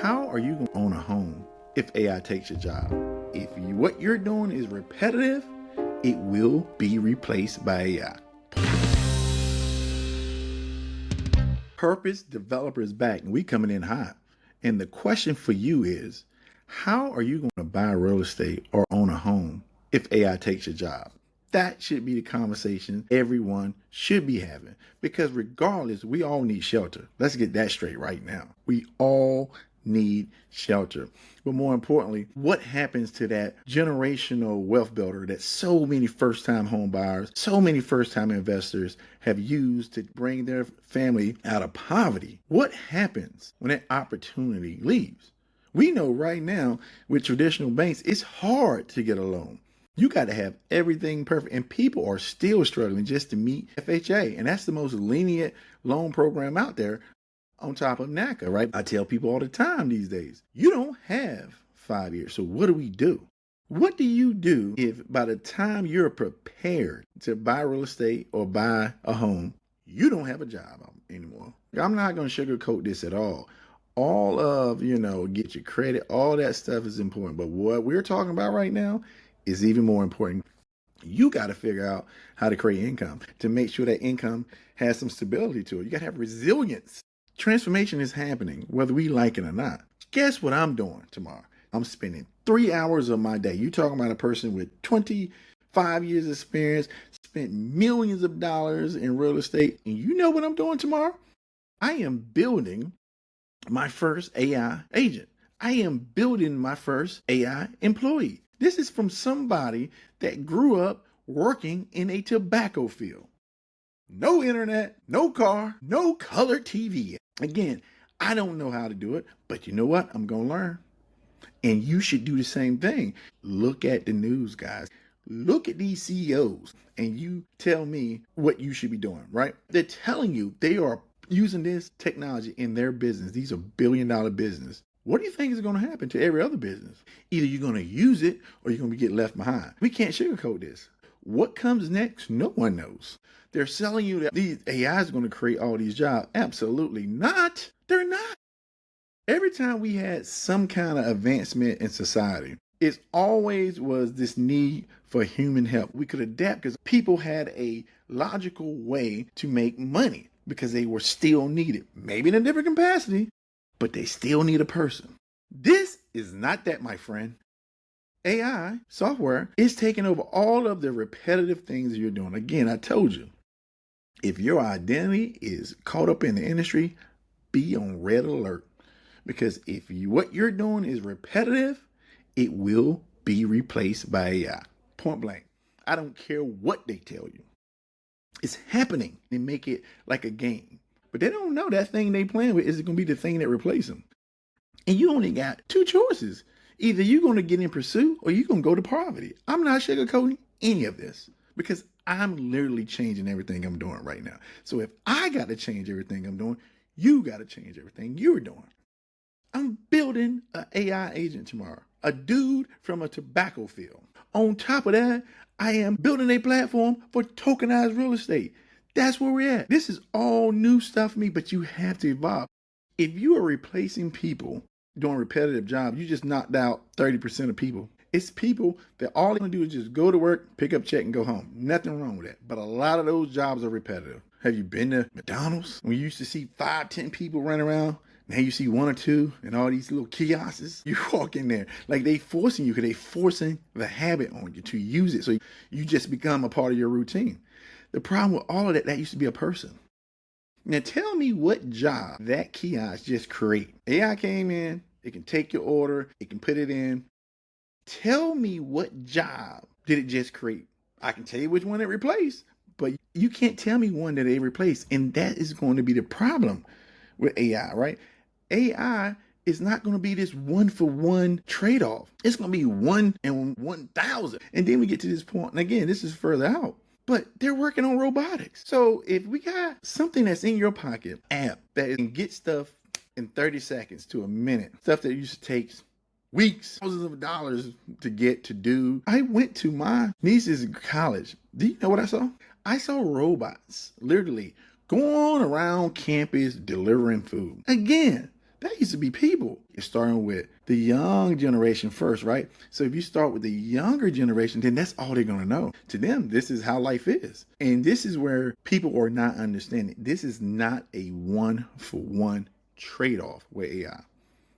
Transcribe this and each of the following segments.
How are you going to own a home if AI takes your job? If what you're doing is repetitive, it will be replaced by AI. Purpose Developers back, and we coming in hot. And the question for you is, how are you going to buy real estate or own a home if AI takes your job? That should be the conversation everyone should be having, because regardless, we all need shelter. Let's get that straight right now. We all need shelter. But more importantly, what happens to that generational wealth builder that so many first-time home buyers, so many first-time investors have used to bring their family out of poverty? What happens when that opportunity leaves? We know right now with traditional banks, it's hard to get a loan. You got to have everything perfect, and people are still struggling just to meet FHA, and that's the most lenient loan program out there on top of NACA, right? I tell people all the time these days, you don't have 5 years, so what do we do? What do you do if by the time you're prepared to buy real estate or buy a home, you don't have a job anymore? I'm not going to sugarcoat this at all. All of, get your credit, all that stuff is important, but what we're talking about right now is even more important. You got to figure out how to create income to make sure that income has some stability to it. You got to have resilience. Transformation is happening, whether we like it or not. Guess what I'm doing tomorrow? I'm spending 3 hours of my day. You're talking about a person with 25 years experience, spent millions of dollars in real estate. And you know what I'm doing tomorrow? I am building my first AI agent. I am building my first AI employee. This is from somebody that grew up working in a tobacco field. No internet, no car, no color TV. Again, I don't know how to do it, but you know what? I'm going to learn. And you should do the same thing. Look at the news, guys. Look at these CEOs, and you tell me what you should be doing, right? They're telling you they are using this technology in their business. These are billion-dollar business. What do you think is going to happen to every other business? Either you're going to use it or you're going to get left behind. We can't sugarcoat this. What comes next? No one knows. They're selling you that these AI is going to create all these jobs. Absolutely not. They're not. Every time we had some kind of advancement in society, it always was this need for human help. We could adapt because people had a logical way to make money because they were still needed. Maybe in a different capacity, but they still need a person. This is not that, my friend. AI software is taking over all of the repetitive things you're doing. Again, I told you, if your identity is caught up in the industry, be on red alert. Because if what you're doing is repetitive, it will be replaced by AI. Point blank. I don't care what they tell you. It's happening. They make it like a game. But they don't know that thing they playing with is going to be the thing that replaces them. And you only got two choices. Either you're going to get in pursuit or you're going to go to poverty. I'm not sugarcoating any of this because I'm literally changing everything I'm doing right now. So if I got to change everything I'm doing, you got to change everything you're doing. I'm building an AI agent tomorrow, a dude from a tobacco field. On top of that, I am building a platform for tokenized real estate. That's where we're at. This is all new stuff for me, but you have to evolve. If you are replacing people doing repetitive jobs, you just knocked out 30% of people. It's people that all they're going to do is just go to work, pick up check, and go home. Nothing wrong with that. But a lot of those jobs are repetitive. Have you been to McDonald's? When you used to see 5, 10 people running around, now you see 1 or 2 and all these little kiosks. You walk in there like they forcing you because they forcing the habit on you to use it. So you just become a part of your routine. The problem with all of that used to be a person. Now tell me what job that kiosk just create. AI came in, it can take your order, it can put it in. Tell me what job did it just create? I can tell you which one it replaced, but you can't tell me one that it replaced. And that is going to be the problem with AI, right? AI is not going to be this 1-for-1 trade-off. It's going to be 1 in 1,000. And then we get to this point, and again, this is further out. But they're working on robotics. So if we got something that's in your pocket, app that can get stuff in 30 seconds to a minute, stuff that used to take weeks, thousands of dollars to get to do. I went to my niece's college. Do you know what I saw? I saw robots literally going around campus delivering food. Again, That used to be people. You're starting with the young generation first, right? So if you start with the younger generation, then that's all they're going to know. To them, this is how life is. And this is where people are not understanding. This is not a one-for-one trade-off with AI.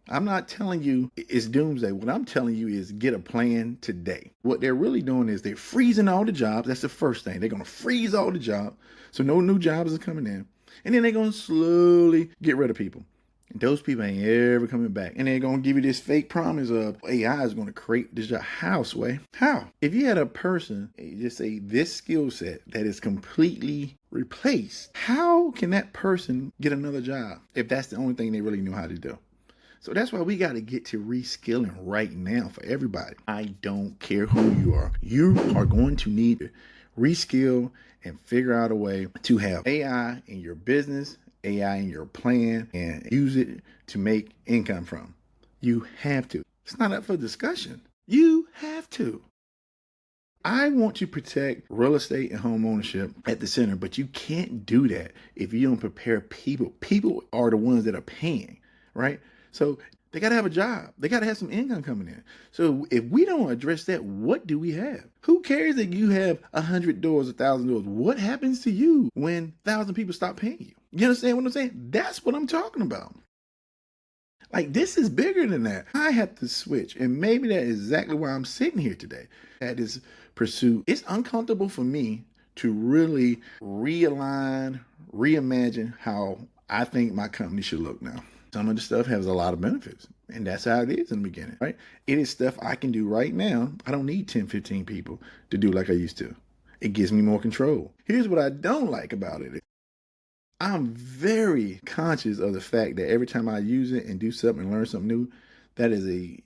I'm not telling you it's doomsday. What I'm telling you is get a plan today. What they're really doing is they're freezing all the jobs. That's the first thing. They're going to freeze all the jobs. So no new jobs are coming in. And then they're going to slowly get rid of people. And those people ain't ever coming back. And they're going to give you this fake promise of AI is going to create this job. How, Sway? How? If you had a person, just say this skill set that is completely replaced, how can that person get another job if that's the only thing they really know how to do? So that's why we got to get to reskilling right now for everybody. I don't care who you are. You are going to need to reskill and figure out a way to have AI in your business, AI in your plan, and use it to make income from. You have to. It's not up for discussion. You have to. I want to protect real estate and home ownership at the center, but you can't do that if you don't prepare people. People are the ones that are paying, right? So they got to have a job. They got to have some income coming in. So if we don't address that, what do we have? Who cares that you have 100 doors, 1,000 doors? What happens to you when 1,000 people stop paying you? You understand what I'm saying? That's what I'm talking about. Like, this is bigger than that. I have to switch. And maybe that is exactly why I'm sitting here today at this pursuit. It's uncomfortable for me to really realign, reimagine how I think my company should look now. Some of the stuff has a lot of benefits, and that's how it is in the beginning, right? It is stuff I can do right now. I don't need 10, 15 people to do like I used to. It gives me more control. Here's what I don't like about it. I'm very conscious of the fact that every time I use it and do something and learn something new, that is a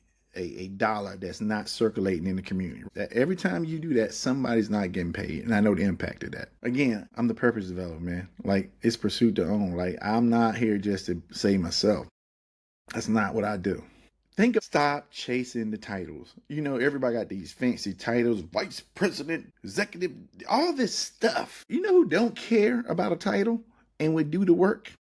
dollar that's not circulating in the community. That every time you do that, somebody's not getting paid. And I know the impact of that. Again, I'm the purpose developer, man. Like, it's pursuit to own. Like, I'm not here just to save myself. That's not what I do. Stop chasing the titles. You know, everybody got these fancy titles, vice president, executive, all this stuff. You know who don't care about a title and would do the work?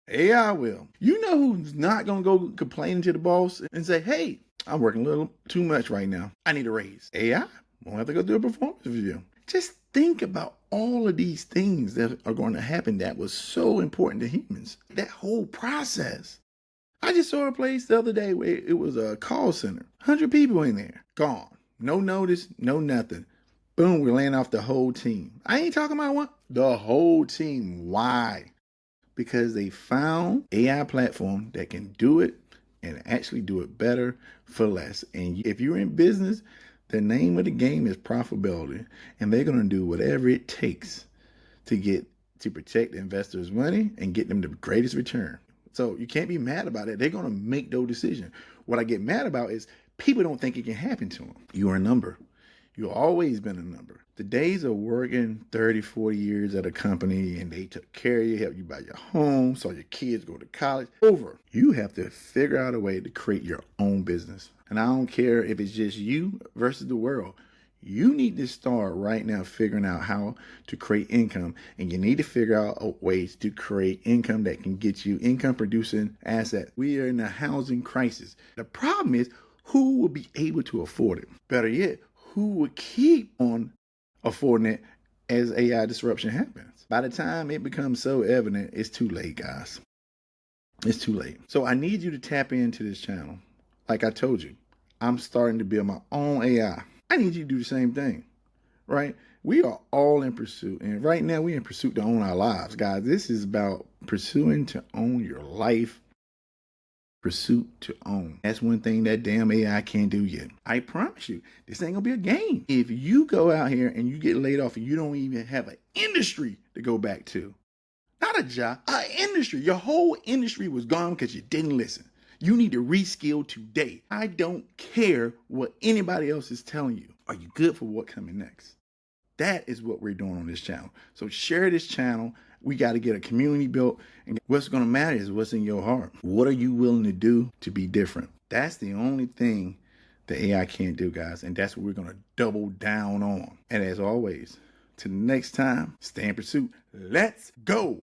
AI will. You know who's not going to go complaining to the boss and say, hey, I'm working a little too much right now. I need a raise. AI won't have to go do a performance review. Just think about all of these things that are going to happen that was so important to humans. That whole process. I just saw a place the other day where it was a call center. 100 people in there. Gone. No notice, no nothing. Boom, we're laying off the whole team. I ain't talking about one. The whole team. Why? Because they found AI platform that can do it and actually do it better for less. And if you're in business, the name of the game is profitability. And they're going to do whatever it takes to protect the investors' money and get them the greatest return. So you can't be mad about it. They're going to make those decisions. What I get mad about is people don't think it can happen to them. You are a number. You've always been a number. The days of working 30, 40 years at a company and they took care of you, helped you buy your home, saw your kids go to college, over. You have to figure out a way to create your own business. And I don't care if it's just you versus the world. You need to start right now figuring out how to create income, and you need to figure out ways to create income that can get you income producing assets. We are in a housing crisis. The problem is, who will be able to afford it? Better yet, who will keep on affording it as AI disruption happens? By the time it becomes so evident, it's too late, guys. It's too late. So I need you to tap into this channel. Like I told you, I'm starting to build my own AI. I need you to do the same thing, right? We are all in pursuit. And right now we're in pursuit to own our lives, guys. This is about pursuing to own your life. Pursuit to own. That's one thing that damn AI can't do yet. I promise you, this ain't gonna be a game. If you go out here and you get laid off and you don't even have an industry to go back to, not a job, an industry. Your whole industry was gone because you didn't listen. You need to reskill today. I don't care what anybody else is telling you. Are you good for what's coming next? That is what we're doing on this channel. So share this channel. We got to get a community built. And what's going to matter is what's in your heart. What are you willing to do to be different? That's the only thing the AI can't do, guys. And that's what we're going to double down on. And as always, till the next time, stay in pursuit. Let's go.